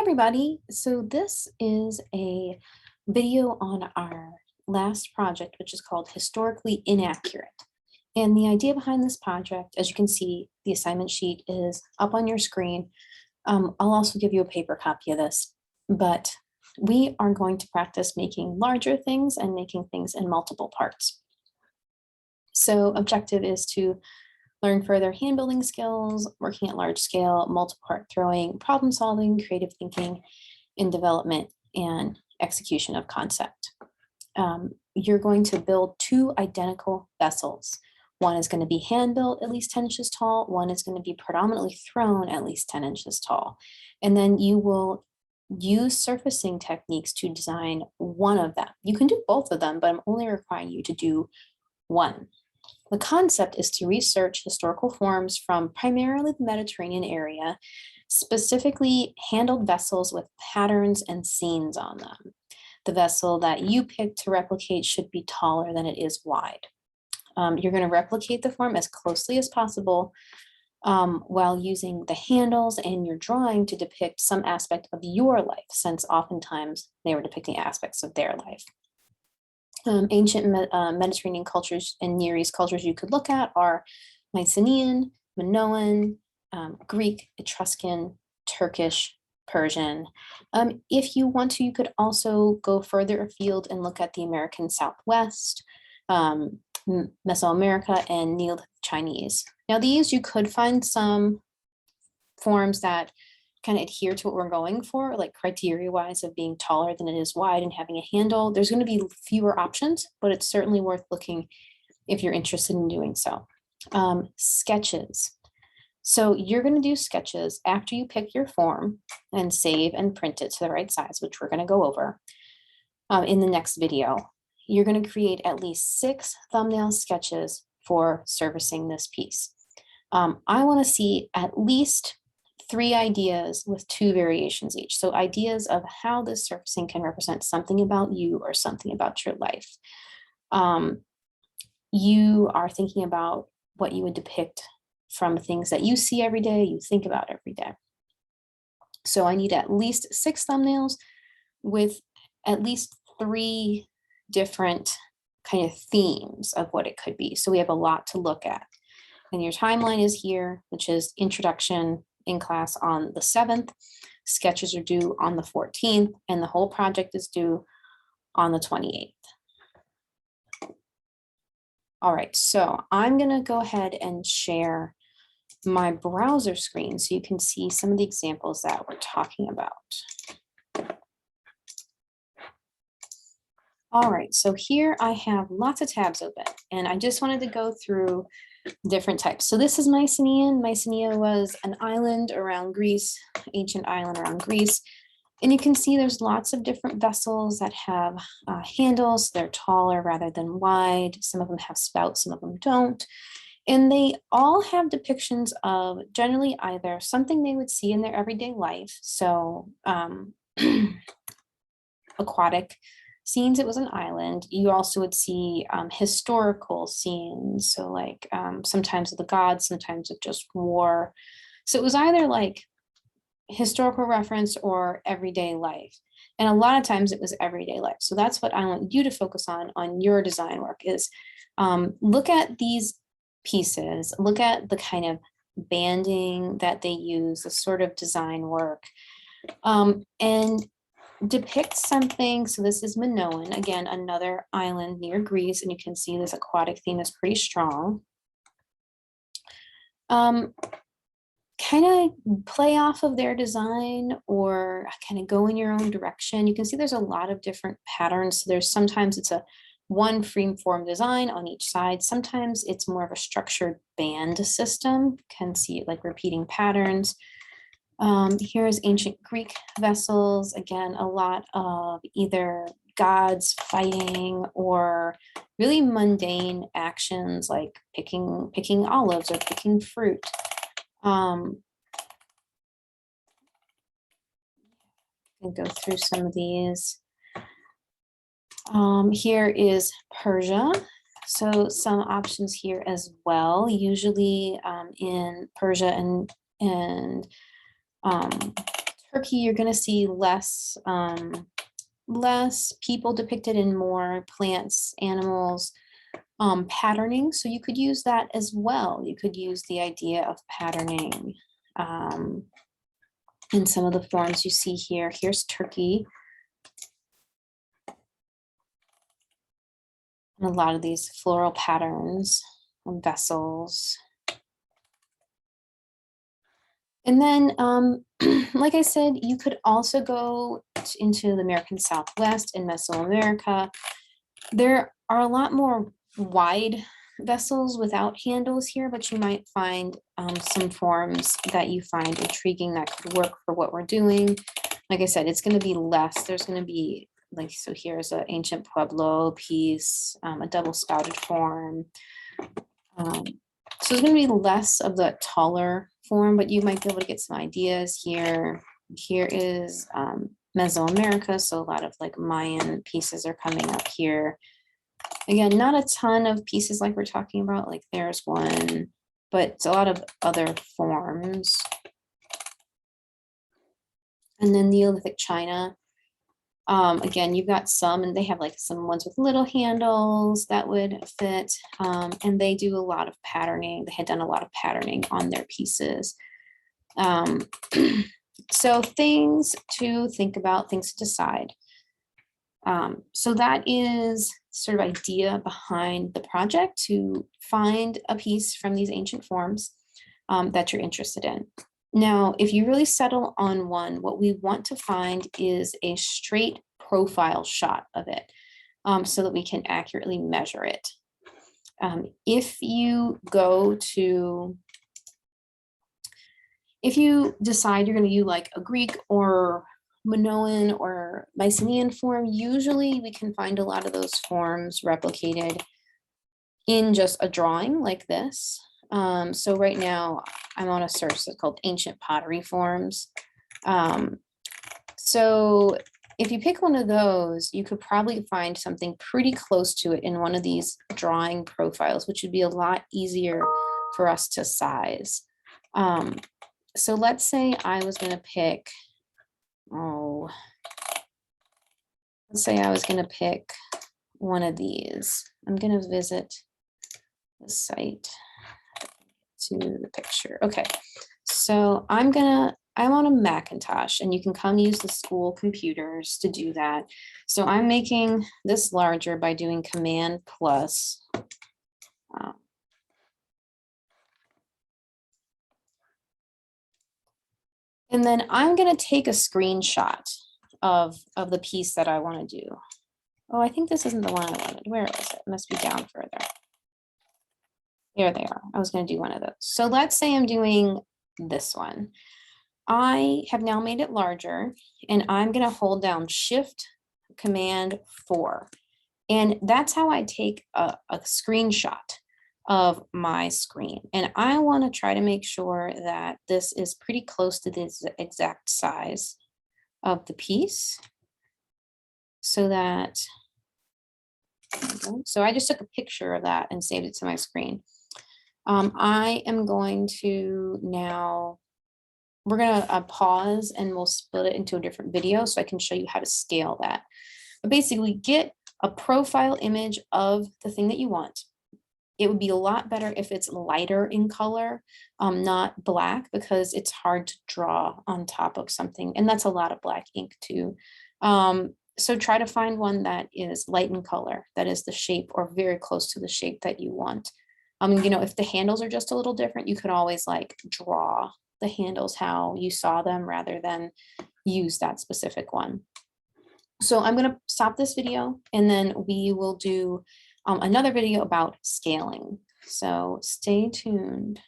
everybody. So this is a video on our last project, which is called Historically Inaccurate. And the idea behind this project, as you can see, the assignment sheet is up on your screen. I'll also give you a paper copy of this, but we are going to practice making larger things and making things in multiple parts. So objective is to learn further hand building skills, working at large scale, multi-part throwing, problem solving, creative thinking in development and execution of concept. You're going to build two identical vessels. One is going to be hand built at least 10 inches tall. One is going to be predominantly thrown at least 10 inches tall. And then you will use surfacing techniques to design one of them. You can do both of them, but I'm only requiring you to do one. The concept is to research historical forms from primarily the Mediterranean area, specifically handled vessels with patterns and scenes on them. The vessel that you pick to replicate should be taller than it is wide. You're going to replicate the form as closely as possible while using the handles and your drawing to depict some aspect of your life, since oftentimes they were depicting aspects of their life. Ancient Mediterranean cultures and Near East cultures you could look at are Mycenaean, Minoan, Greek, Etruscan, Turkish, Persian. If you want to, you could also go further afield and look at the American Southwest, Mesoamerica, and Neolithic Chinese. Now these, you could find some forms that kind of adhere to what we're going for, like criteria-wise of being taller than it is wide and having a handle. There's going to be fewer options, but it's certainly worth looking if you're interested in doing so. Sketches. So you're going to do sketches after you pick your form and save and print it to the right size, which we're going to go over in the next video. You're going to create at least 6 thumbnail sketches for servicing this piece. I want to see at least 3 ideas with 2 variations each. So ideas of how this surfacing can represent something about you or something about your life. You are thinking about what you would depict from things that you see every day, you think about every day. So I need at least 6 thumbnails with at least 3 different kind of themes of what it could be. So we have a lot to look at. And your timeline is here, which is introduction in class on the 7th. Sketches are due on the 14th, and the whole project is due on the 28th. All right, so I'm gonna go ahead and share my browser screen so you can see some of the examples that we're talking about. All right, so here I have lots of tabs open, and I just wanted to go through different types. So this is Mycenaean. Mycenae was an island around Greece, ancient island around Greece. And you can see there's lots of different vessels that have handles. They're taller rather than wide. Some of them have spouts, some of them don't. And they all have depictions of generally either something they would see in their everyday life. So aquatic scenes, it was an island. You also would see historical scenes, so like sometimes of the gods, sometimes of just war. So it was either like historical reference or everyday life, and a lot of times it was everyday life. So that's what I want you to focus on your design work is look at these pieces, look at the kind of banding that they use, the sort of design work, and depict something. So this is Minoan, again, another island near Greece, and you can see this aquatic theme is pretty strong. Kind of play off of their design or kind of go in your own direction. You can see there's a lot of different patterns. So there's sometimes it's a one free form design on each side. Sometimes it's more of a structured band system. You can see it like repeating patterns. Here's ancient Greek vessels. Again, a lot of either gods fighting or really mundane actions like picking olives or picking fruit. I'll go through some of these. Here is Persia. So some options here as well. Usually in Persia and Turkey, you're going to see less, less people depicted and more plants, animals, patterning. So you could use that as well. You could use the idea of patterning in some of the forms you see here. Here's Turkey. And a lot of these floral patterns and vessels. And then, like I said, you could also go into the American Southwest and Mesoamerica. There are a lot more wide vessels without handles here, but you might find some forms that you find intriguing that could work for what we're doing. Like I said, it's going to be less. There's going to be like, so here's an ancient Pueblo piece, a double spouted form. So it's going to be less of the taller form, but you might be able to get some ideas here. Here is Mesoamerica, so a lot of like Mayan pieces are coming up here. Again, not a ton of pieces like we're talking about, like there's one, but it's a lot of other forms. And then Neolithic China. Again, you've got some, and they have like some ones with little handles that would fit. And they do a lot of patterning. They had done a lot of patterning on their pieces. So things to think about, things to decide. So that is sort of idea behind the project, to find a piece from these ancient forms that you're interested in. Now, if you really settle on one, what we want to find is a straight profile shot of it so that we can accurately measure it. If you decide you're going to use like a Greek or Minoan or Mycenaean form, usually we can find a lot of those forms replicated in just a drawing like this. So right now I'm on a search that's called ancient pottery forms. So if you pick one of those, you could probably find something pretty close to it in one of these drawing profiles, which would be a lot easier for us to size. So let's say I was going to pick, let's say I was going to pick one of these. I'm going to visit the site to the picture. Okay, so I'm on a Macintosh, and you can come use the school computers to do that. So I'm making this larger by doing Command plus. And then I'm going to take a screenshot of the piece that I want to do. Oh, I think this isn't the one I wanted. Where is it? It must be down further. There they are. I was going to do one of those. So let's say I'm doing this one. I have now made it larger, and I'm going to hold down Shift Command 4. And that's how I take a screenshot of my screen. And I want to try to make sure that this is pretty close to the exact size of the piece, so that, so I just took a picture of that and saved it to my screen. I am going to now, we're going to pause, and we'll split it into a different video so I can show you how to scale that. But basically, get a profile image of the thing that you want. It would be a lot better if it's lighter in color, not black, because it's hard to draw on top of something. And that's a lot of black ink too. So try to find one that is light in color, that is the shape or very close to the shape that you want. You know, if the handles are just a little different, you could always like draw the handles how you saw them rather than use that specific one. So I'm going to stop this video, and then we will do another video about scaling. So stay tuned.